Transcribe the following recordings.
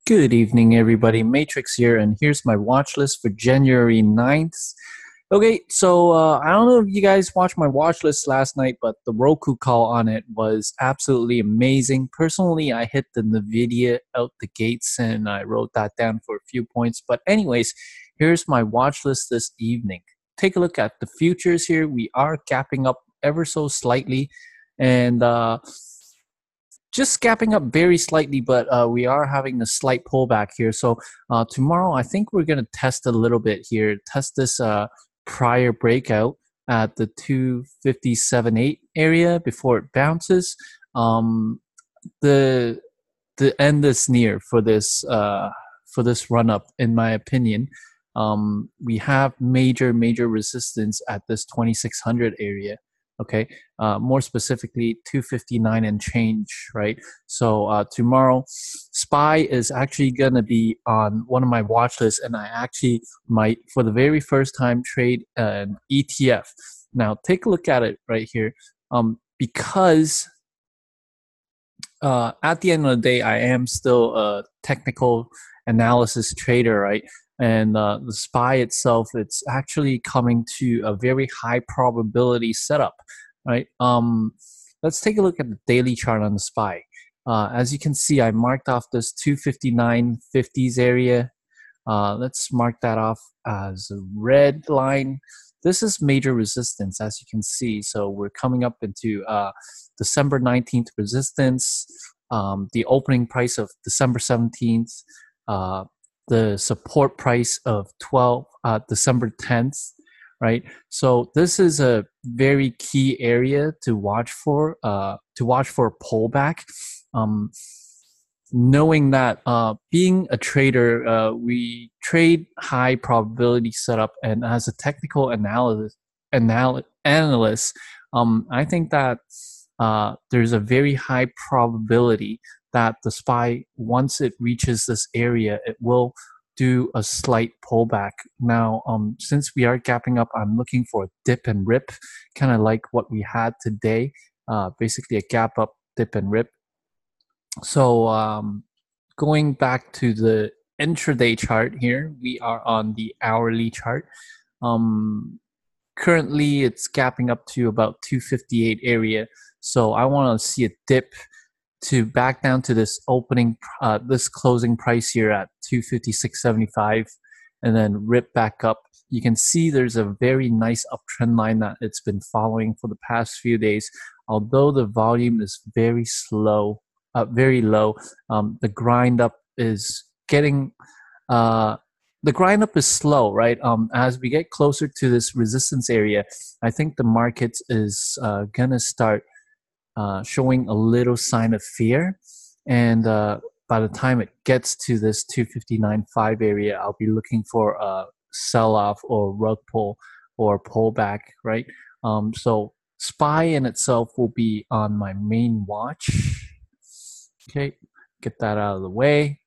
Good evening, everybody. Matrix here, and here's my watch list for January 9th. Okay, so I don't know if you guys watched my watch list last night, but the Roku call on it was absolutely amazing. Personally, I hit the NVIDIA out the gates, and I wrote that down for a few points. But anyways, here's my watch list this evening. Take a look at the futures here. We are gapping up ever so slightly, and just gapping up very slightly, but we are having a slight pullback here. So tomorrow, I think we're going to test a little bit here, test this prior breakout at the 257.8 area before it bounces. The end is near for this run up, in my opinion. We have major resistance at this 2600 area. Okay, more specifically 259 and change, right? So tomorrow SPY is actually gonna be on one of my watch lists, and I actually might for the very first time trade an ETF. Now take a look at it right here. Because at the end of the day, I am still a technical analysis trader, right? And the SPY itself, it's actually coming to a very high probability setup, right? Let's take a look at the daily chart on the SPY. As you can see, I marked off this 259.50s area. Let's mark that off as a red line. This is major resistance, as you can see. So we're coming up into December 19th resistance, the opening price of December 17th, the support price of December 10th, right? So this is a very key area to watch for a pullback. Knowing that being a trader, we trade high probability setup, and as a technical analyst, I think that there's a very high probability that the SPY, once it reaches this area, it will do a slight pullback. Now, since we are gapping up, I'm looking for a dip and rip, kind of like what we had today, basically a gap up, dip and rip. So going back to the intraday chart here, we are on the hourly chart. Currently, it's gapping up to about 258 area. So I want to see a dip to back down to this this closing price here at 256.75, and then rip back up. You can see there's a very nice uptrend line that it's been following for the past few days. Although the volume is very low, the grind up is getting the grind up is slow, right? As we get closer to this resistance area, I think the market is gonna start showing a little sign of fear, and by the time it gets to this 259.5 area, I'll be looking for a sell-off or rug pull or pullback, right? So SPY in itself will be on my main watch. Okay, get that out of the way.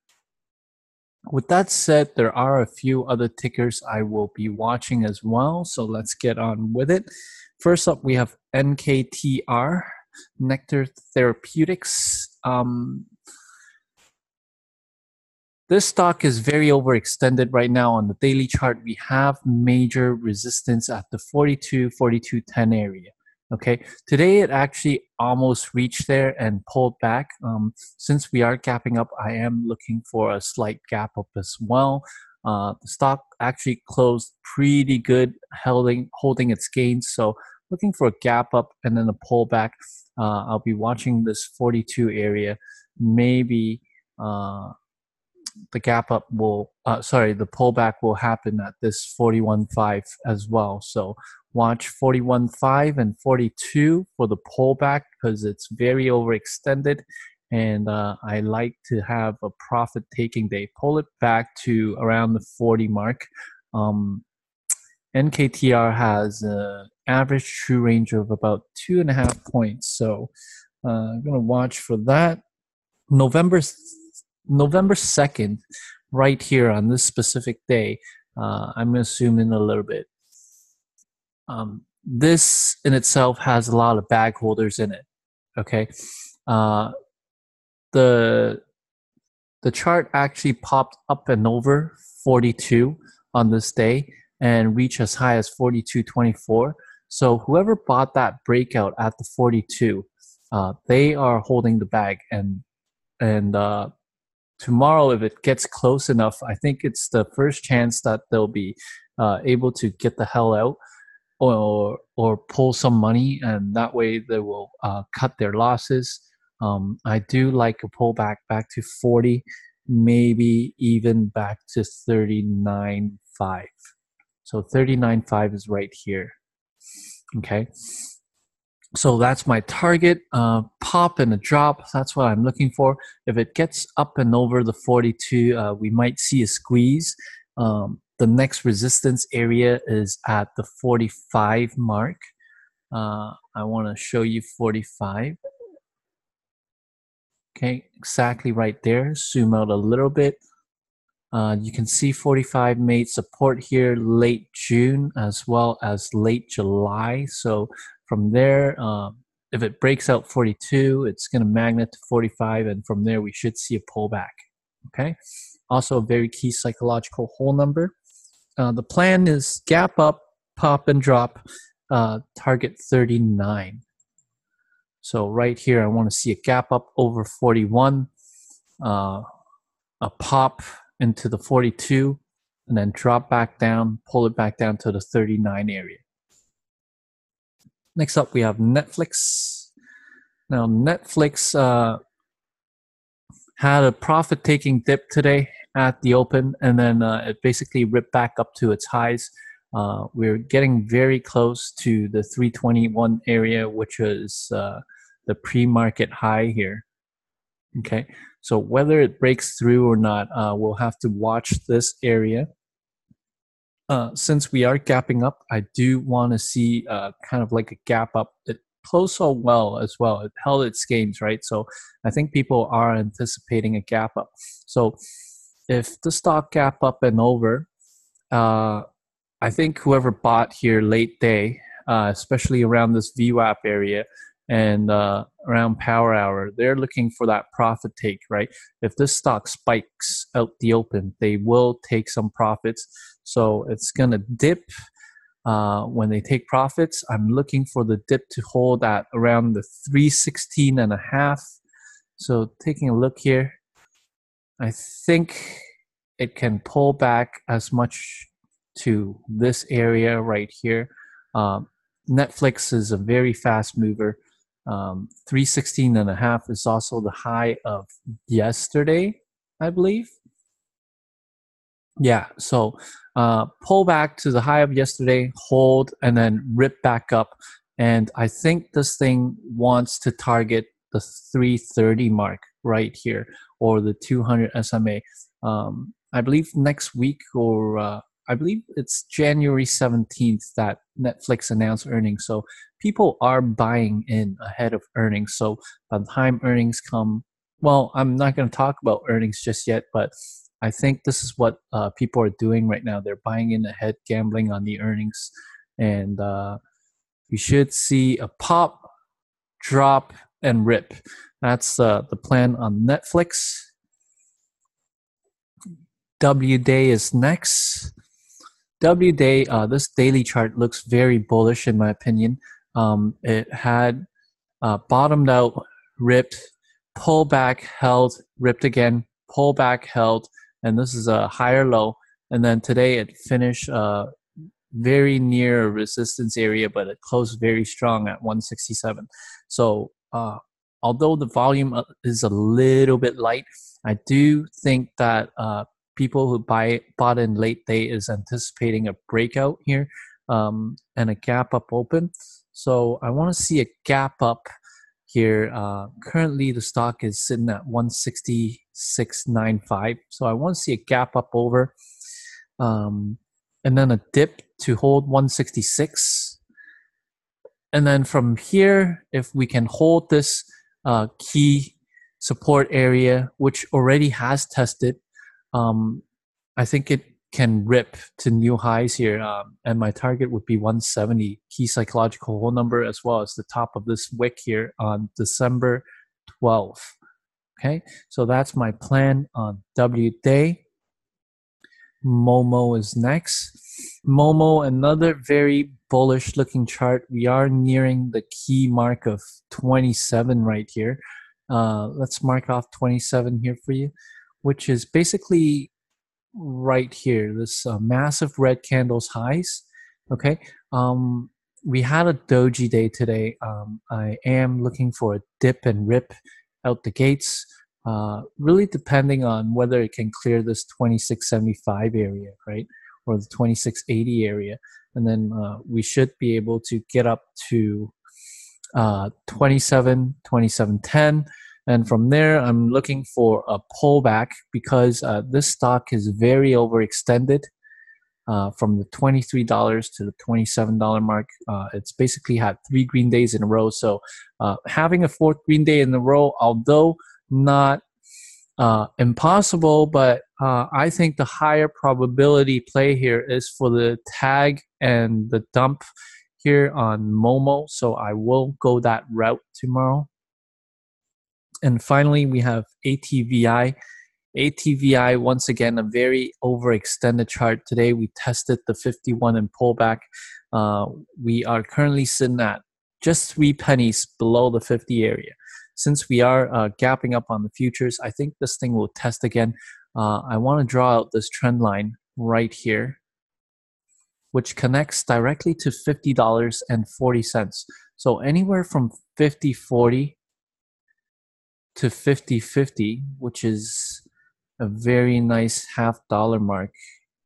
With that said, there are a few other tickers I will be watching as well, so let's get on with it. First up, we have NKTR, Nectar Therapeutics. This stock is very overextended right now. On the daily chart, we have major resistance at the 42.10 area. Okay, today it actually almost reached there and pulled back. Since we are gapping up, I am looking for a slight gap up as well. The stock actually closed pretty good, holding its gains. So looking for a gap up and then a pullback. I'll be watching this 42 area. Maybe the gap up will, the pullback will happen at this 41.5 as well. So watch 41.5 and 42 for the pullback because it's very overextended, and I like to have a profit taking day. Pull it back to around the 40 mark. NKTR has an average true range of about 2.5 points, so I'm gonna watch for that. November 2nd, right here on this specific day, I'm gonna zoom in a little bit. This in itself has a lot of bag holders in it. Okay, the the chart actually popped up and over 42 on this day and reached as high as 42.24. So whoever bought that breakout at the 42, they are holding the bag. And tomorrow, if it gets close enough, I think it's the first chance that they'll be able to get the hell out or pull some money, and that way they will cut their losses. I do like a pullback back to 40, maybe even back to 39.5. So 39.5 is right here. Okay. So that's my target, pop and a drop. That's what I'm looking for. If it gets up and over the 42, we might see a squeeze. The next resistance area is at the 45 mark. I want to show you 45. Okay, exactly right there. Zoom out a little bit. You can see 45 made support here late June as well as late July. So from there, if it breaks out 42, it's going to magnet to 45, and from there we should see a pullback. Okay. Also a very key psychological whole number. The plan is gap up, pop and drop, target 39. So right here, I want to see a gap up over 41, a pop into the 42, and then drop back down, pull it back down to the 39 area. Next up, we have Netflix. Now, Netflix had a profit-taking dip today at the open, and then it basically ripped back up to its highs. We're getting very close to the 321 area, which is the pre-market high here. Okay, so whether it breaks through or not, we'll have to watch this area. Since we are gapping up, I do want to see kind of like a gap up. It closed so well as well. It held its gains, right? So I think people are anticipating a gap up. So if the stock gap up and over, I think whoever bought here late day, especially around this VWAP area and around power hour, they're looking for that profit take, right? If this stock spikes out the open, they will take some profits. So it's going to dip when they take profits. I'm looking for the dip to hold at around the 316.5. So taking a look here, I think it can pull back as much to this area right here. Netflix is a very fast mover. 316.5 is also the high of yesterday, I believe. Yeah, so pull back to the high of yesterday, hold, and then rip back up. And I think this thing wants to target the 330 mark right here, or the 200 SMA. I believe next week, or I believe it's January 17th that Netflix announced earnings. So people are buying in ahead of earnings. So by the time earnings come, well, I'm not going to talk about earnings just yet, but I think this is what people are doing right now. They're buying in ahead, gambling on the earnings. And you should see a pop, drop, and rip. That's the plan on Netflix. WDAY is next. WDAY, this daily chart looks very bullish in my opinion. It had bottomed out, ripped, pull back, held, ripped again, pull back, held, and this is a higher low. And then today it finished very near a resistance area, but it closed very strong at 167. So although the volume is a little bit light, I do think that people who bought in late day is anticipating a breakout here and a gap up open. So I want to see a gap up here. Currently the stock is sitting at 166.95. So I want to see a gap up over and then a dip to hold 166. And then from here, if we can hold this key support area, which already has tested, I think it can rip to new highs here, and my target would be 170, key psychological whole number, as well as the top of this wick here on December 12th. Okay, so that's my plan on WDAY. MOMO is next. MOMO, another very bullish looking chart. We are nearing the key mark of 27 right here. Let's mark off 27 here for you, which is basically right here, this massive red candles highs. Okay, we had a doji day today. I am looking for a dip and rip out the gates, really depending on whether it can clear this 2675 area, right, or the 2680 area, and then we should be able to get up to 2710, and from there I'm looking for a pullback because this stock is very overextended. From the $23 to the $27 mark, it's basically had 3 green days in a row. So having a 4th green day in a row, although not impossible, but I think the higher probability play here is for the tag and the dump here on MOMO. So I will go that route tomorrow. And finally, we have ATVI. ATVI, once again, a very overextended chart. Today, we tested the 51 and pullback. We are currently sitting at just 3 pennies below the 50 area. Since we are gapping up on the futures, I think this thing will test again. I want to draw out this trend line right here, which connects directly to $50.40. So anywhere from 50.40 to 50.50, which is a very nice $0.50 mark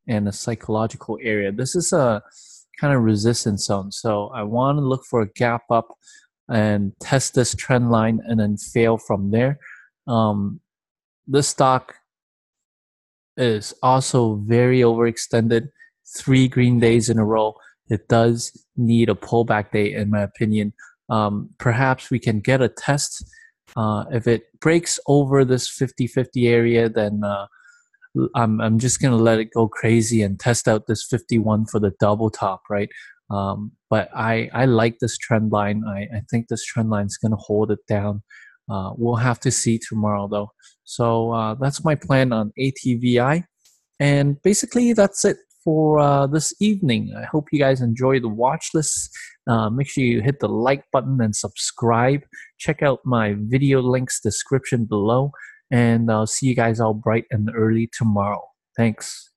and a psychological area. This is a kind of resistance zone. So I want to look for a gap up and test this trend line and then fail from there. This stock is also very overextended, 3 green days in a row. It does need a pullback day, in my opinion. Perhaps we can get a test. If it breaks over this 50-50 area, then I'm just going to let it go crazy and test out this 51 for the double top, right? But I like this trend line. I think this trend line is going to hold it down. We'll have to see tomorrow, though. So that's my plan on ATVI. And basically, that's it for this evening. I hope you guys enjoy the watch list. Make sure you hit the like button and subscribe. Check out my video links description below. And I'll see you guys all bright and early tomorrow. Thanks.